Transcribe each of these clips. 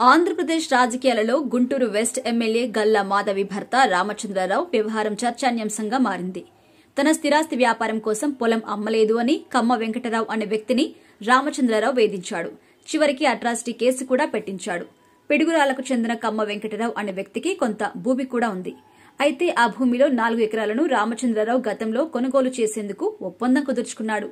ఆంధ్రప్రదేశ్ రాజకీయాలలో Guntur west MLA Galla Madhavi భర్త రామచంద్రరావు వ్యవహారం చర్చాన్యాంశంగా మారింది. తన స్థిరాస్తి వ్యాపారం కోసం పొలం అమ్మలేదు అని కమ్మ వెంకటరావు అనే వ్యక్తిని రామచంద్రరావు వేధించాడు. చివరికి అట్రాసిటీ కేసు కూడా పెట్టించాడు. పిడుగురాలకు చెందిన కమ్మ వెంకటరావు అనే వ్యక్తికి కొంత భూమి కూడా ఉంది. అయితే ఆ భూమిలో 4 ఎకరాలను రామచంద్రరావు గతంలో కొనుగోలు చేసేందుకు ఒప్పందం కుదుర్చుకున్నాడు.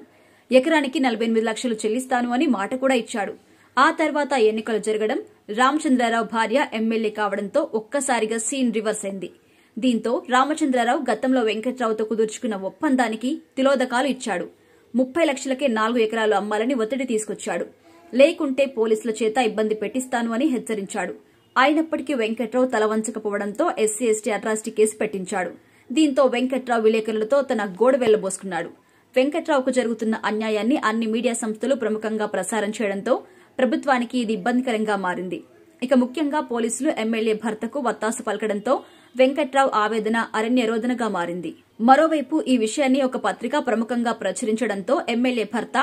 ఎకరానికి 48 లక్షలు చెల్లిస్తాను అని మాట కూడా ఇచ్చాడు. ఆ తర్వాత ఎన్నికలు జరగడం, రామచంద్రరావు భార్య ఎమ్మెల్యే కావడంతో ఒక్కసారిగా సీన్ రివర్స్ అయింది. దీంతో రామచంద్రరావు గతంలో వెంకట్రావుతో కుదుర్చుకున్న ఒప్పందానికి తిలోదకాలు ఇచ్చాడు. 30 లక్షలకే 4 ఎకరాలు అమ్మాలని ఒత్తిడి తీసుకొచ్చాడు. లేకుంటే పోలీసుల చేత ఇబ్బంది పెట్టిస్తాను అని హెచ్చరించాడు. అయినప్పటికీ వెంకట్రావు తలవంచకపోవడంతో ఎస్సీ ఎస్టీ అట్రాసిటీ కేసు పెట్టించాడు. దీంతో వెంకట్రావు విలేకరులతో తన గోడ వెళ్లబోసుకున్నాడు. వెంకట్రావుకు జరుగుతున్న అన్యాయాన్ని అన్ని మీడియా సంస్థలు ప్రముఖంగా ప్రసారం చేయడంతో ప్రభుత్వానికి ఇది ఇబ్బందికరంగా మారింది. ఇక ముఖ్యంగా పోలీసులు ఎమ్మెల్యే భర్తకు వత్తాసు పలకడంతో వెంకట్రావు ఆవేదన అరణ్యరోదనగా మారింది. మరోవైపు ఈ విషయాన్ని ఒక పత్రిక ప్రముఖంగా ప్రచురించడంతో ఎమ్మెల్యే భర్త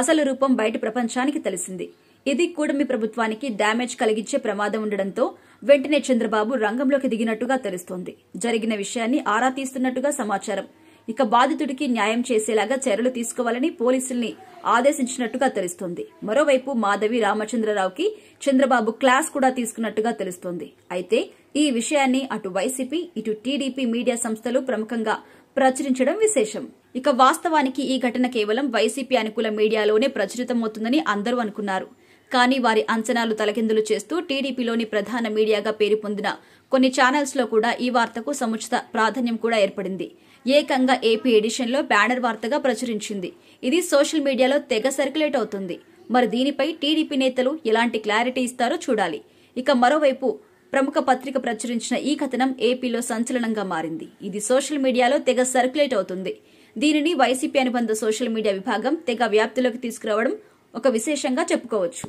అసలు రూపం బయట ప్రపంచానికి తెలిసింది. ఇది కూటమి ప్రభుత్వానికి డ్యామేజ్ కలిగించే ప్రమాదం ఉండడంతో వెంటనే చంద్రబాబు రంగంలోకి దిగినట్టుగా తెలుస్తోంది. జరిగిన విషయాన్ని ఆరా తీస్తున్నట్టుగా సమాచారం. ఇక బాధితుడికి న్యాయం చేసేలాగా చర్యలు తీసుకోవాలని పోలీసుల్ని ఆదేశించినట్టుగా తెలుస్తోంది. మరోవైపు మాధవి రామచంద్రరావుకి చంద్రబాబు క్లాస్ కూడా తీసుకున్నట్టుగా తెలుస్తోంది. అయితే ఈ విషయాన్ని అటు వైసీపీ ఇటు టీడీపీ మీడియా సంస్థలు ప్రముఖంగా ప్రచురించడం విశేషం. ఇక వాస్తవానికి ఈ ఘటన కేవలం వైసీపీ అనుకూల మీడియాలోనే ప్రచురితమవుతుందని అందరూ అనుకున్నారు. కానీ వారి అంచనాలు తలకిందులు చేస్తూ టీడీపీలోని ప్రధాన మీడియాగా పేరు పొందిన కొన్ని ఛానల్స్ లో కూడా ఈ వార్తకు సముచిత ప్రాధాన్యం కూడా ఏర్పడింది. ఏకంగా ఏపీ ఎడిషన్లో బ్యానర్ వార్తగా ప్రచురించింది. ఇది సోషల్ మీడియాలో తెగ సర్క్యులేట్ అవుతుంది. మరి దీనిపై టీడీపీ నేతలు ఎలాంటి క్లారిటీ ఇస్తారో చూడాలి. ఇక మరోవైపు ప్రముఖ పత్రిక ప్రచురించిన ఈ కథనం ఏపీలో సంచలనంగా మారింది. ఇది సోషల్ మీడియాలో తెగ సర్క్యులేట్ అవుతుంది. దీనిని వైసీపీ అనుబంధ సోషల్ మీడియా విభాగం తెగ వ్యాప్తిలోకి తీసుకురావడం ఒక విశేషంగా చెప్పుకోవచ్చు.